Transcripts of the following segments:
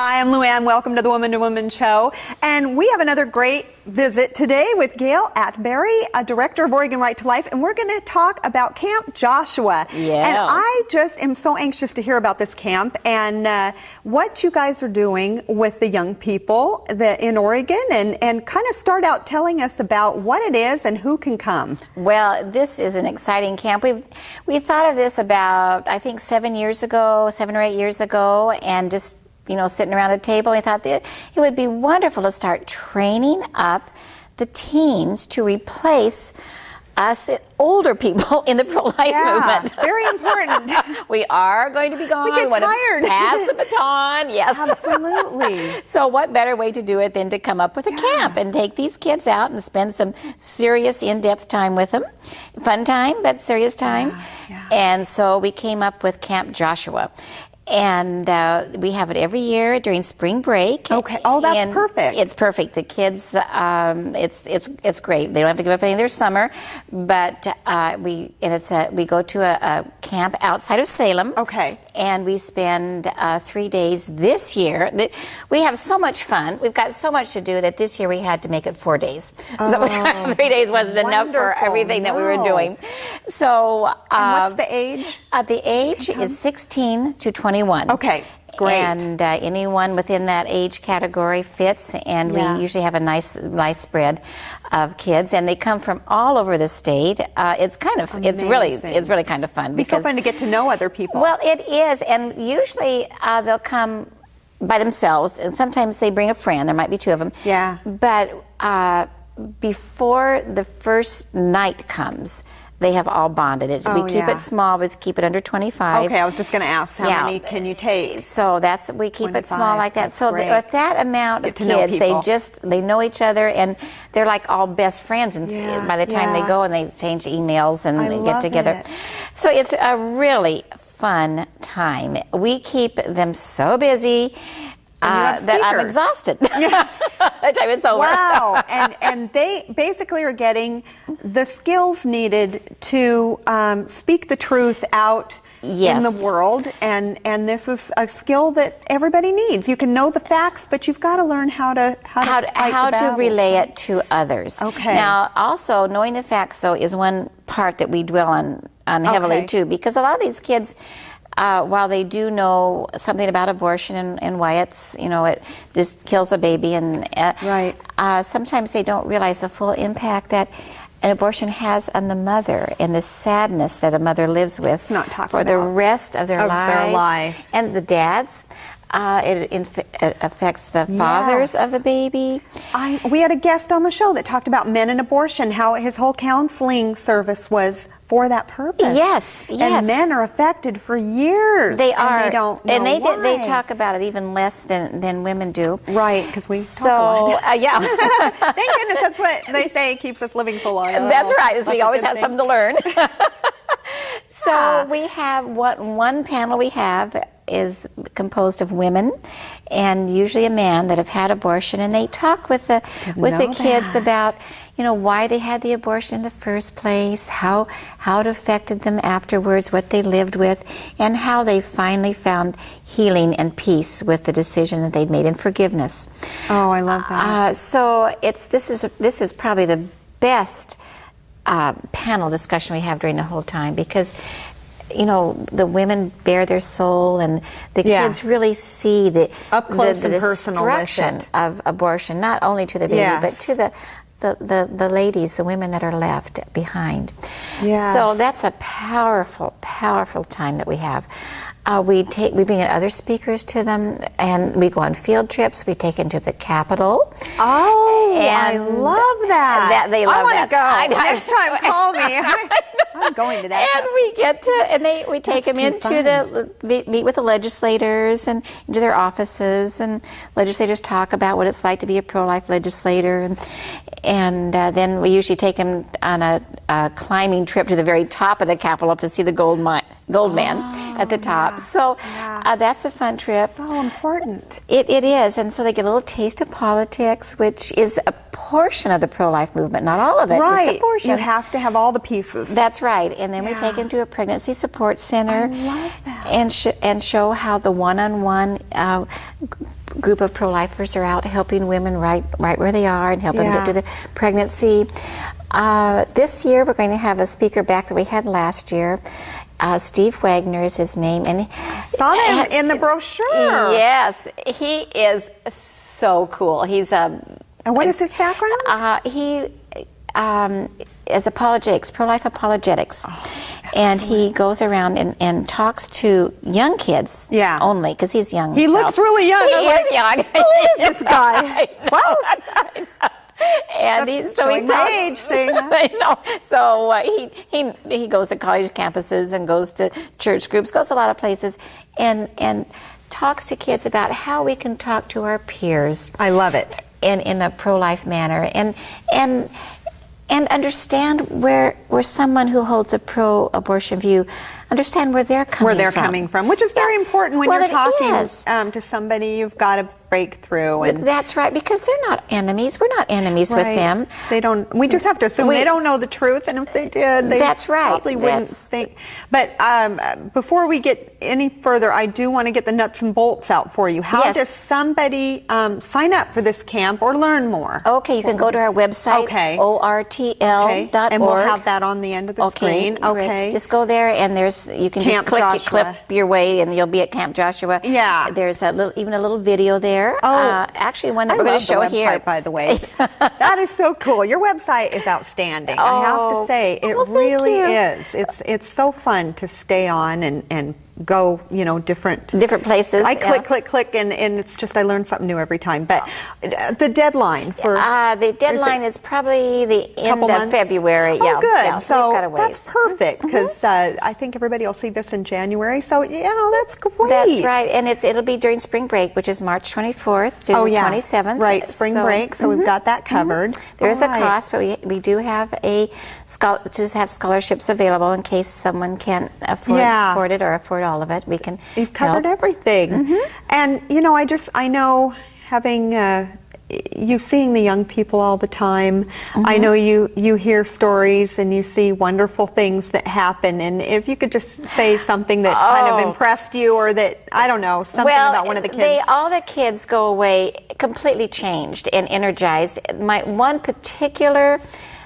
Hi, I'm Luann. Welcome to the Woman to Woman Show. And we have another great visit today with Gayle Atteberry, a director of Oregon Right to Life, and we're going to talk about Camp Joshua. Yeah. And I just am so anxious to hear about this camp and what you guys are doing with the young people in Oregon, and kind of start out telling us about what it is and who can come. Well, this is an exciting camp. We thought of this about, I think, 7 or 8 years ago, and just sitting around a table, we thought that it would be wonderful to start training up the teens to replace us older people in the pro-life movement. Very important. We are going to be gone. We get tired. Pass the baton, yes. Absolutely. So what better way to do it than to come up with a camp and take these kids out and spend some serious, in-depth time with them. Fun time, but serious time. And so we came up with Camp Joshua. And we have it every year during spring break. Okay. Oh, that's perfect. It's perfect. The kids, it's great. They don't have to give up any of their summer, but we go to a camp outside of Salem. Okay. And we spend 3 days this year. We have so much fun. We've got so much to do that this year we had to make it 4 days. So 3 days wasn't enough for everything that we were doing. So, and what's the age? The age is 16 to 21. Okay, great. And anyone within that age category fits, and we usually have a nice spread of kids, and they come from all over the state. It's really kind of fun. It's so fun to get to know other people. Well, it is, and usually they'll come by themselves, and sometimes they bring a friend. There might be two of them. Yeah. But before the first night comes, they have all bonded. We keep it small, but keep it under 25. Okay, I was just going to ask, how many can you take? So we keep 25, it small like that. So with that amount of kids, they know each other, and they're like all best friends. And by the time they go, and they exchange emails and they get together. So it's a really fun time. We keep them so busy that I'm exhausted. By the time it's over. Wow. And they basically are getting the skills needed to speak the truth out in the world, and this is a skill that everybody needs. You can know the facts, but you've got to learn how to relay it to others. Okay. Now, also knowing the facts, though, is one part that we dwell on heavily too, because a lot of these kids, while they do know something about abortion and why it just kills a baby, and sometimes they don't realize the full impact that an abortion has on the mother, and the sadness that a mother lives with for the rest of their life. And the dads. It affects the fathers of the baby. We had a guest on the show that talked about men and abortion, how his whole counseling service was for that purpose. Yes. And men are affected for years. They are. And they don't know why. They talk about it even less than women do. Right, because we talk a lot. Thank goodness, that's what they say keeps us living so long. That's right, we always have something to learn. So we have one panel we have is composed of women and usually a man that have had abortion, and they talk with the kids about why they had the abortion in the first place, how it affected them afterwards, what they lived with, and how they finally found healing and peace with the decision that they'd made, and forgiveness. Oh, I love that. So this is probably the best panel discussion we have during the whole time, because the women bare their soul, and the kids really see the up close and personal destruction of abortion, not only to the baby, but to the ladies, the women that are left behind. So that's a powerful, powerful time that we have. We bring in other speakers to them, and we go on field trips. We take them to the Capitol. Oh, I love that. They love I that. I want to go. Next time, call me. I'm going to that. And we take them into meet with the legislators and into their offices, and legislators talk about what it's like to be a pro-life legislator, and then we usually take them on a climbing trip to the very top of the Capitol up to see the gold man at the top. So that's a fun trip. So important. It is, and so they get a little taste of politics, which is a portion of the pro-life movement, not all of it, just a portion. You have to have all the pieces. That's right, and then we take them to a pregnancy support center. I love that. And show how the one-on-one group of pro-lifers are out helping women right where they are and helping them get through the pregnancy. This year we're going to have a speaker back that we had last year. Steve Wagner is his name, and saw him in the brochure. Yes, he is so cool. He's and what is his background? He is apologetics, pro-life apologetics. And he goes around and talks to young kids only, because he's young. He looks really young. He is young. Who is this guy? 12? And he my age, saying that. I know. So he goes to college campuses and goes to church groups, goes to a lot of places, and talks to kids about how we can talk to our peers. I love it. In a pro-life manner, and understand where someone who holds a pro-abortion view, understand where they're coming from. Which is very important when you're talking to somebody. You've got to break through. And that's right, because they're not enemies. We're not enemies with them. They don't. We just have to assume they don't know the truth, and if they did, they probably wouldn't think. But before we get any further, I do want to get the nuts and bolts out for you. How does somebody sign up for this camp or learn more? Okay, you can go to our website, ortl.org. And we'll have that on the end of the screen. Okay. Just go there, and you can Camp just clip your way, and you'll be at Camp Joshua. Yeah. There's even a little video there. Actually, one that we're going to show here. I love the website, by the way. That is so cool. Your website is outstanding. I have to say, it really is. It's so fun to stay on and go, different places. I click, and it's just I learn something new every time. But the deadline for the deadline is probably the end of February. Oh, good. Yeah, so that's perfect, because I think everybody will see this in January. So that's great. That's right, and it'll be during spring break, which is March 24th to the 27th. Right, spring break. So we've got that covered. There is a cost, but we do have scholarships available in case someone can't afford it or afford all of it. We can. You've covered everything, and I know having you seeing the young people all the time. I know you hear stories and you see wonderful things that happen. And if you could just say something that kind of impressed you, or that something about one of the kids. All the kids go away completely changed and energized. My one particular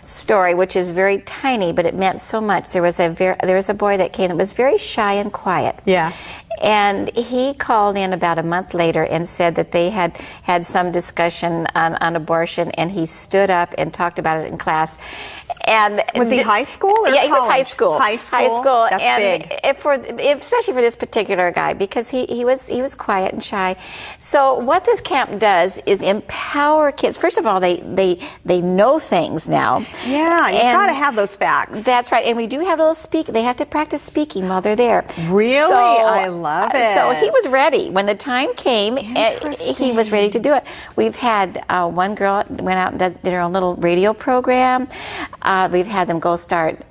story, which is very tiny, but it meant so much. There was a boy that came that was very shy and quiet. Yeah. And he called in about a month later and said that they had some discussion on abortion, and he stood up and talked about it in class. And was he high school or college? Yeah, he was high school. High school. That's big. Especially for this particular guy, because he was quiet and shy. So what this camp does is empower kids. First of all, they know things now. Yeah, you've got to have those facts. That's right, and we do have a little they have to practice speaking while they're there. Really? So, I love it. So he was ready. When the time came, he was ready to do it. We've had one girl went out and did her own little radio program. We've had them go start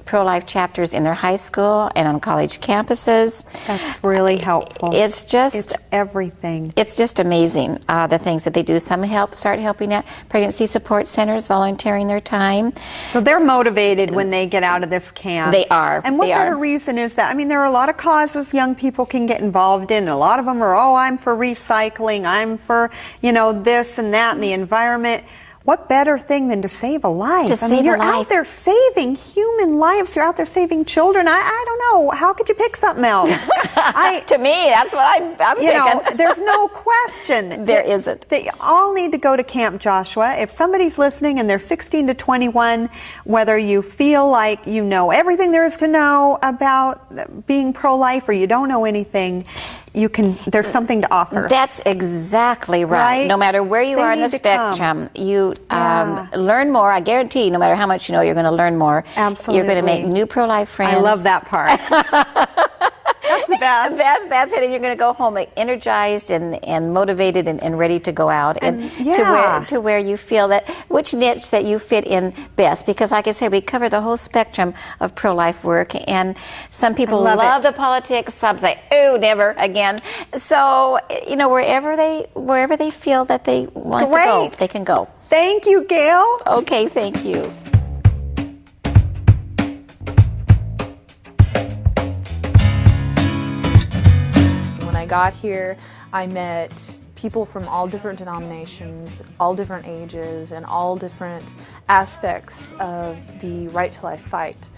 pro-life chapters in their high school and on college campuses. That's really helpful. It's everything. It's just amazing, the things that they do. Some start helping at pregnancy support centers, volunteering their time. So they're motivated when they get out of this camp. They are. And what better reason is that? I mean, there are a lot of causes young people can get involved in. A lot of them are, I'm for recycling, I'm for, this and that and the environment. What better thing than to save a life? You're out there saving human lives. You're out there saving children. I don't know. How could you pick something else? To me, that's what I'm thinking. There's no question. There isn't. They all need to go to Camp Joshua. If somebody's listening and they're 16 to 21, whether you feel like you know everything there is to know about being pro-life or you don't know anything, there's something to offer. That's exactly right. No matter where you are in the spectrum, you learn more. I guarantee, no matter how much you know, you're going to learn more. Absolutely. You're going to make new pro-life friends. I love that part. That's the best. That's it. And you're going to go home energized and motivated and ready to go out to where you feel that which niche that you fit in best. Because, like I said, we cover the whole spectrum of pro-life work, and some people love the politics. Some say, "Ooh, never again." So wherever they feel that they want to go, they can go. Thank you, Gayle. Okay, thank you. When I got here, I met people from all different denominations, all different ages, and all different aspects of the right to life fight.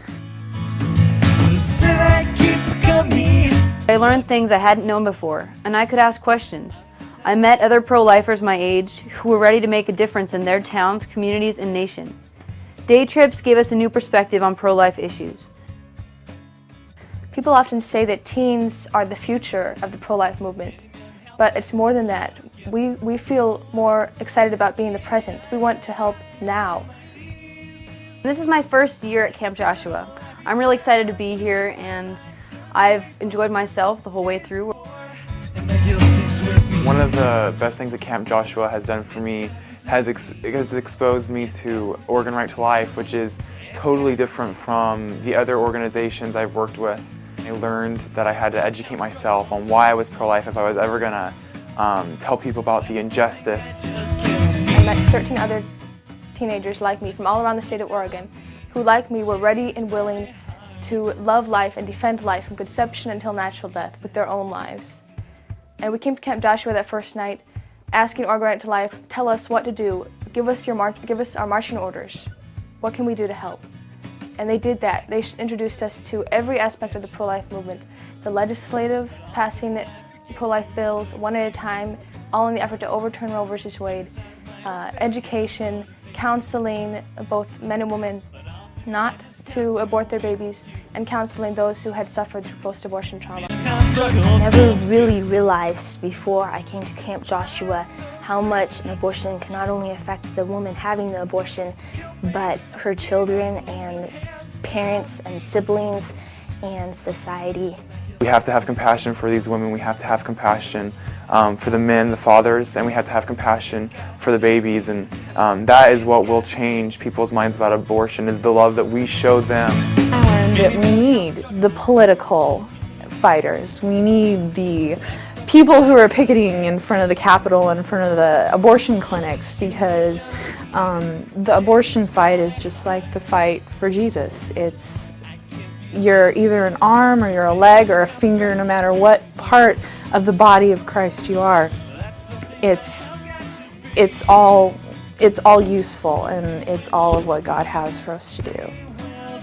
I learned things I hadn't known before, and I could ask questions. I met other pro-lifers my age who were ready to make a difference in their towns, communities, and nation. Day trips gave us a new perspective on pro-life issues. People often say that teens are the future of the pro-life movement, but it's more than that. We feel more excited about being the present. We want to help now. This is my first year at Camp Joshua. I'm really excited to be here, and I've enjoyed myself the whole way through. One of the best things that Camp Joshua has done for me has exposed me to Oregon Right to Life, which is totally different from the other organizations I've worked with. I learned that I had to educate myself on why I was pro-life if I was ever going to tell people about the injustice. I met 13 other teenagers like me from all around the state of Oregon who, like me, were ready and willing to love life and defend life from conception until natural death with their own lives. And we came to Camp Joshua that first night asking Oregon Right to Life, tell us what to do, give us our marching orders. What can we do to help? And they did that. They introduced us to every aspect of the pro-life movement. The legislative, passing pro-life bills one at a time, all in the effort to overturn Roe versus Wade. Education, counseling, both men and women not to abort their babies, and counseling those who had suffered through post-abortion trauma. I never really realized before I came to Camp Joshua how much an abortion can not only affect the woman having the abortion, but her children and parents and siblings and society. We have to have compassion for these women. We have to have compassion for the men, the fathers, and we have to have compassion for the babies. And that is what will change people's minds about abortion, is the love that we show them. And that we need the political fighters. We need the people who are picketing in front of the Capitol, in front of the abortion clinics, because the abortion fight is just like the fight for Jesus. You're either an arm or you're a leg or a finger, no matter what part of the body of Christ you are. It's all useful, and it's all of what God has for us to do.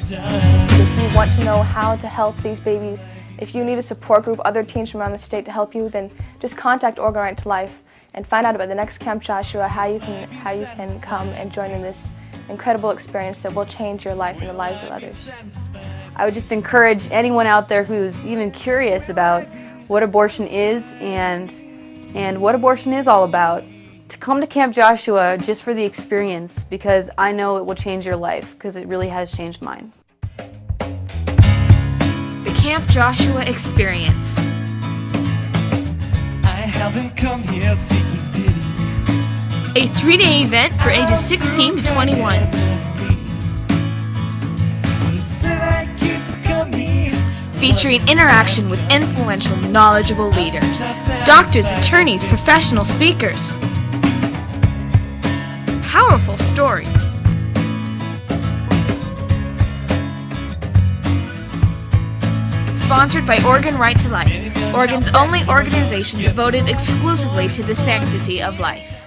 If you want to know how to help these babies, if you need a support group, other teens from around the state to help you, then just contact Oregon Right to Life and find out about the next Camp Joshua, how you can come and join in this incredible experience that will change your life and the lives of others. I would just encourage anyone out there who's even curious about what abortion is and what abortion is all about to come to Camp Joshua just for the experience, because I know it will change your life, because it really has changed mine. The Camp Joshua Experience. I haven't come here seeking pity. A 3-day event for ages 16 to 21. Featuring interaction with influential, knowledgeable leaders, doctors, attorneys, professional speakers. Powerful stories. Sponsored by Oregon Right to Life, Oregon's only organization devoted exclusively to the sanctity of life.